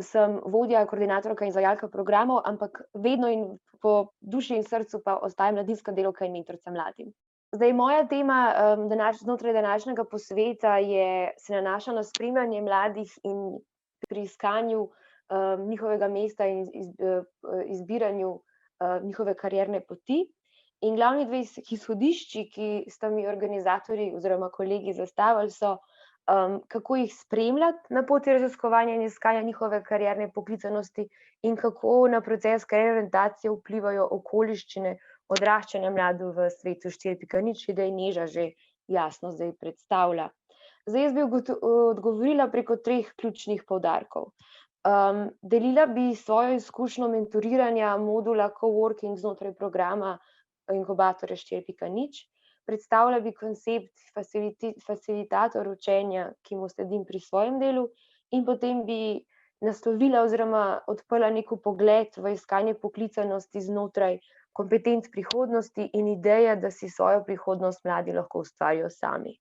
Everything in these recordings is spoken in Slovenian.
sem vodja, koordinatorka in izvajalka programov, ampak vedno in po duši in srcu pa ostajam mladinska delavka in mentorica mladim. Zdaj, moja tema znotraj današnjega posveta se nanaša na spremljanje mladih in pri iskanju njihovega mesta in izbiranju njihove karierne poti. In glavni dve izhodišči, ki sta mi organizatorji oziroma kolegi zastavili, so kako jih spremljati na poti raziskovanja in iskanja njihove karierne poklicanosti in kako na proces karierne orientacije vplivajo okoliščine odraščanja mladih v svetu 4.0, da je Neža že jasno zdaj predstavlja. Zdaj, jaz bi odgovorila preko 3 ključnih poudarkov. Delila bi svojo izkušnjo mentoriranja modula coworking znotraj programa inkubatorja 4.0, predstavila bi koncept facilitator učenja, ki mu sledim pri svojem delu, in potem bi naslovila oziroma odprla neki pogled v iskanje poklicanosti znotraj kompetenc prihodnosti in ideje, da si svojo prihodnost mladi lahko ustvarijo sami.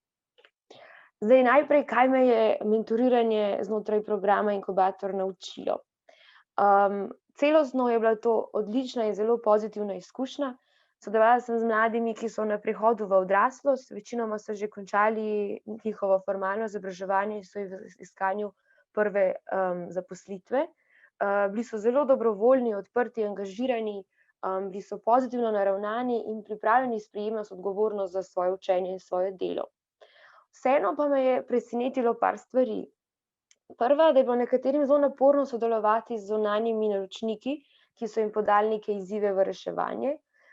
Zdaj, najprej, kaj me je mentoriranje znotraj programa Inkubator naučilo? Celostno je bila to odlična in zelo pozitivna izkušnja. Sodelovala sem z mladimi, ki so na prehodu v odraslost, večinoma so že končali njihovo formalno izobraževanje in so v iskanju prve zaposlitve. Bili so zelo dobrovoljni, odprti, angažirani, bili so pozitivno naravnani in pripravljeni sprejemati odgovornost za svoje učenje in svoje delo. Vseeno pa me je presenetilo par stvari. Prva, da je bilo nekaterim zelo naporno sodelovati z zunanjimi naročniki, ki so jim podali neke izzive v reševanje,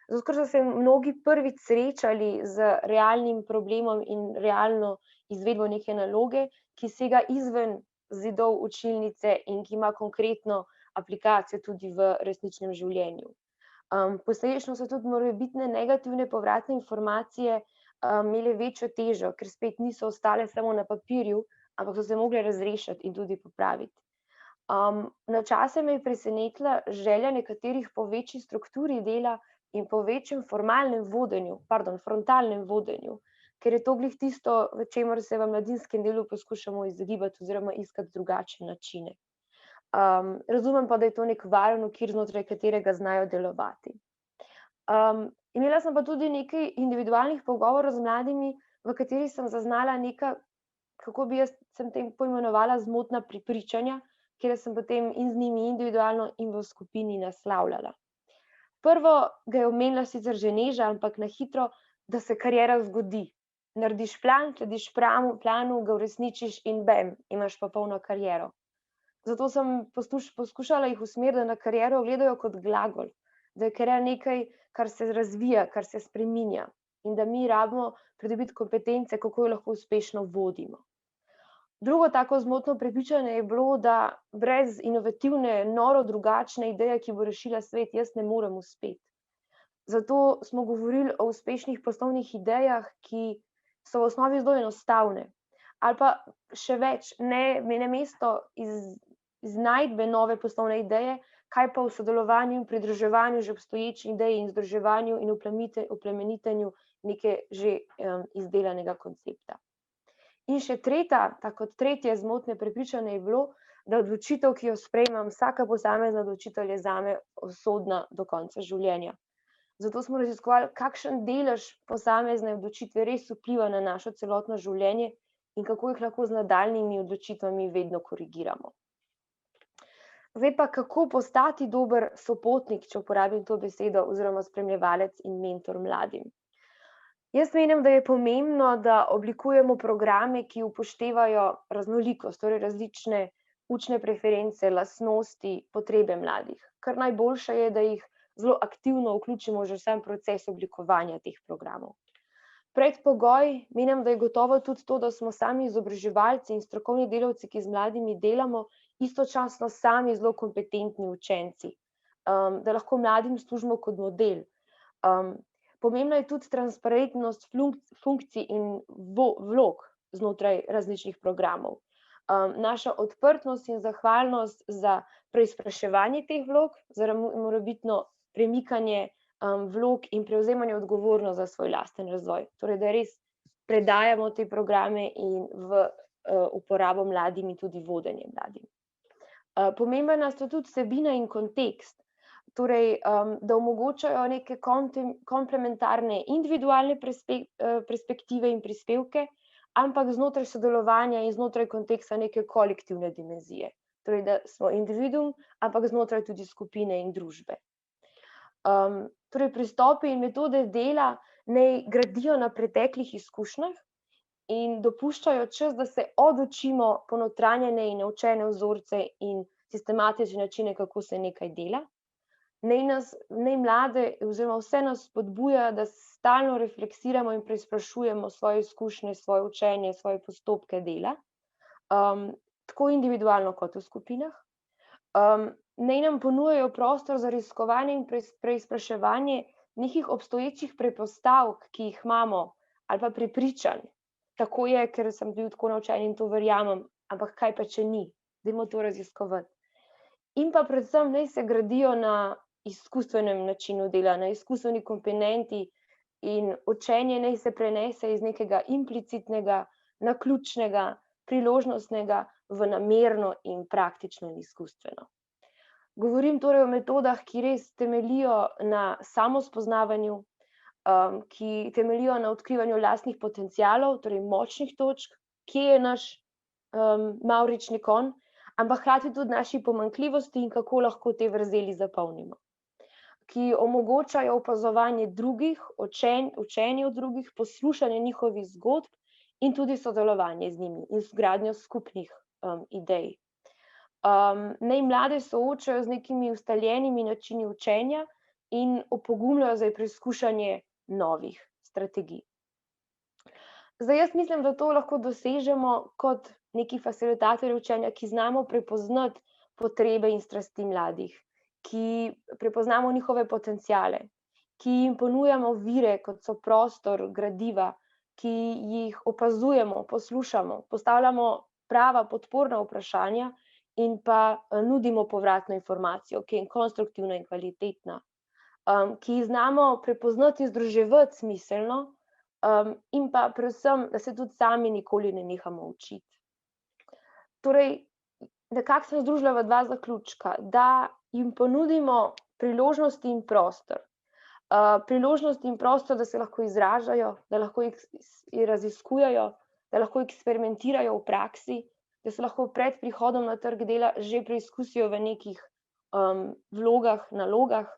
zato ker so se mnogi prvič srečali z realnim problemom in realno izvedbo neke naloge, ki sega izven zidov učilnice in ki ima konkretno aplikacijo tudi v resničnem življenju. Posledično so tudi morebitne negativne povratne informacije imele večjo težo, ker spet niso ostale samo na papirju, ampak so se mogle razrešiti in tudi popraviti. Na čase me je presenetila želja nekaterih po večji strukturi dela in po večjem frontalnem vodenju, ker je to glih tisto, v čemer se v mladinskem delu poskušamo izogibati oziroma iskati drugačne načine. Razumem pa, da je to nek varen okvir, znotraj katerega znajo delovati. Imela sem pa tudi nekaj individualnih pogovorov z mladimi, v katerih sem zaznala nekaj, kako bi jaz tem poimenovala zmotna prepričanja, kjer sem potem in z njimi individualno in v skupini naslavljala. Prvo ga je omenila sicer že Neža, ampak na hitro, da se kariera zgodi. Narediš plan, slediš planu, ga uresničiš in bam, imaš pa polno kariero. Zato sem poskušala jih usmeriti, da na kariero gledajo kot glagol, da je kariera nekaj, kar se razvija, kar se spreminja in da mi rabimo pridobiti kompetence, kako jo lahko uspešno vodimo. Drugo tako zmotno prepričanje je bilo, da brez inovativne, noro drugačne ideje, ki bo rešila svet, jaz ne morem uspeti. Zato smo govorili o uspešnih poslovnih idejah, ki so v osnovi zelo enostavne. Ali pa še več, namesto iznajdbe nove poslovne ideje, kaj pa v sodelovanju in pridruževanju že obstoječi ideji in združevanju in oplemenitenju neke že izdelanega koncepta. In še tretje zmotne prepričanje je bilo, da odločitev, ki jo sprejemam, vsaka posamezna odločitev je zame usodna do konca življenja. Zato smo raziskovali, kakšen delež posamezne odločitve res vpliva na naše celotno življenje in kako jih lahko z nadaljnjimi odločitvami vedno korigiramo. Zdaj pa, kako postati dober sopotnik, če uporabim to besedo, oziroma spremljevalec in mentor mladim. Jaz menim, da je pomembno, da oblikujemo programe, ki upoštevajo raznolikost, torej različne učne preference, lastnosti, potrebe mladih. Kar najboljše je, da jih zelo aktivno vključimo že v sam proces oblikovanja teh programov. Predpogoj, menim, da je gotovo tudi to, da smo sami izobraževalci in strokovni delavci, ki z mladimi delamo, istočasno sami zelo kompetentni učenci, da lahko mladim služimo kot model. Pomembna je tudi transparentnost funkcij in vlog znotraj različnih programov. Naša odprtost in zahvalnost za preizpraševanje teh vlog, za morebitno premikanje vlog in prevzemanje odgovornosti za svoj lasten razvoj. Torej, da res predajamo te programe in v uporabo mladim in tudi vodenje mladim. Pomembna sta tudi vsebina in kontekst, torej, da omogočajo neke komplementarne individualne perspektive in prispevke, ampak znotraj sodelovanja in znotraj konteksta neke kolektivne dimenzije. Torej, da smo individuum, ampak znotraj tudi skupine in družbe. Torej, pristopi in metode dela naj gradijo na preteklih izkušnjah in dopuščajo čas, da se odučimo ponotranjene in naučene vzorce in sistematične načine, kako se nekaj dela. Naj mlade oziroma vse nas spodbuja, da stalno refleksiramo in preizprašujemo svoje izkušnje, svoje učenje, svoje postopke dela, tako individualno kot v skupinah. Naj nam ponujajo prostor za raziskovanje in preizpraševanje nekih obstoječih predpostavk, ki jih imamo, ali pa prepričanj. Tako je, ker sem bil tako naučen in to verjamem, ampak kaj pa, če ni? Dajmo to raziskovati. In pa predvsem naj se gradijo na izkustvenem načinu dela, na izkustveni komponenti in učenje naj se prenese iz nekega implicitnega, naključnega, priložnostnega v namerno in praktično in izkustveno. Govorim torej o metodah, ki res temeljijo na samospoznavanju, ki temeljijo na odkrivanju lastnih potencialov, torej močnih točk, kje je naš mavrični konj, ampak hkrati tudi naših pomanjkljivosti in kako lahko te vrzeli zapolnimo. Ki omogočajo opazovanje drugih, učenje od drugih, poslušanje njihovih zgodb in tudi sodelovanje z njimi in vgradnjo skupnih idej. Naj mlade soočajo z nekimi ustaljenimi načini učenja in opogumljajo za preizkušanje novih strategij. Zdaj, jaz mislim, da to lahko dosežemo kot neki facilitatorji učenja, ki znamo prepoznati potrebe in strasti mladih, ki prepoznamo njihove potenciale, ki jim ponujamo vire, kot so prostor, gradiva, ki jih opazujemo, poslušamo, postavljamo prava podporna vprašanja in pa nudimo povratno informacijo, ki je konstruktivna in kvalitetna, ki jih znamo prepoznati in združevati smiselno, in pa predvsem, da se tudi sami nikoli ne nehamo učiti. Torej, nekako sem združila v dva zaključka, da jim ponudimo priložnosti in prostor. Priložnosti in prostor, da se lahko izražajo, da lahko raziskujejo, da lahko eksperimentirajo v praksi, da se lahko pred prihodom na trg dela že preizkusijo v nekih vlogah, nalogah,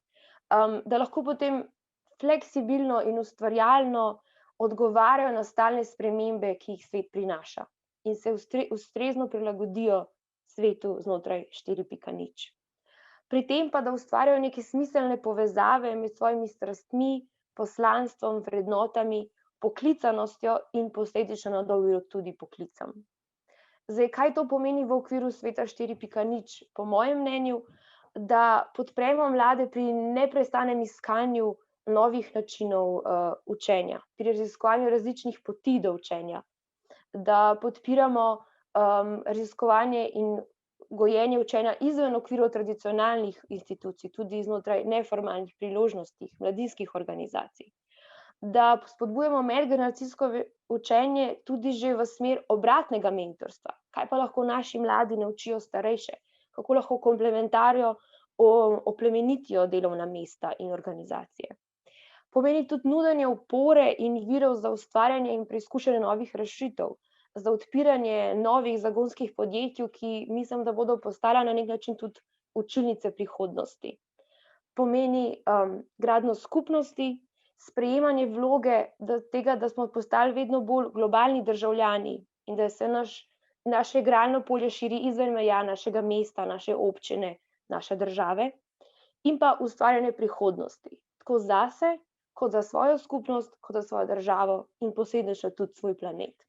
da lahko potem fleksibilno in ustvarjalno odgovarjajo na stalne spremembe, ki jih svet prinaša, in se ustrezno prilagodijo svetu znotraj 4.0. Pri tem pa, da ustvarjajo neke smiselne povezave med svojimi strastmi, poslanstvom, vrednotami, poklicanostjo in posledično na dolgi rok tudi poklicem. Zdaj, kaj to pomeni v okviru sveta 4.0? Po mojem mnenju, da podpremo mlade pri neprestanem iskanju novih načinov učenja, pri raziskovanju različnih poti do učenja, da podpiramo raziskovanje in gojenje učenja izven okvirov tradicionalnih institucij, tudi znotraj neformalnih priložnostih, mladinskih organizacij, da spodbujamo medgeneracijsko učenje tudi že v smer obratnega mentorstva. Kaj pa lahko naši mladi naučijo starejše? Kako lahko komplementarijo, oplemenitijo delovna mesta in organizacije? Pomeni tudi nudenje opore in virov za ustvarjanje in preizkušanje novih rešitev, za odpiranje novih zagonskih podjetij, ki mislim, da bodo postala na nek način tudi učilnice prihodnosti. Pomeni gradnjo skupnosti, sprejemanje vloge tega, da smo postali vedno bolj globalni državljani in da se naše igralno polje širi izven meja našega mesta, naše občine, naše države, in pa ustvarjanje prihodnosti, tako zase, kot za svojo skupnost, kot za svojo državo in posledično tudi svoj planet.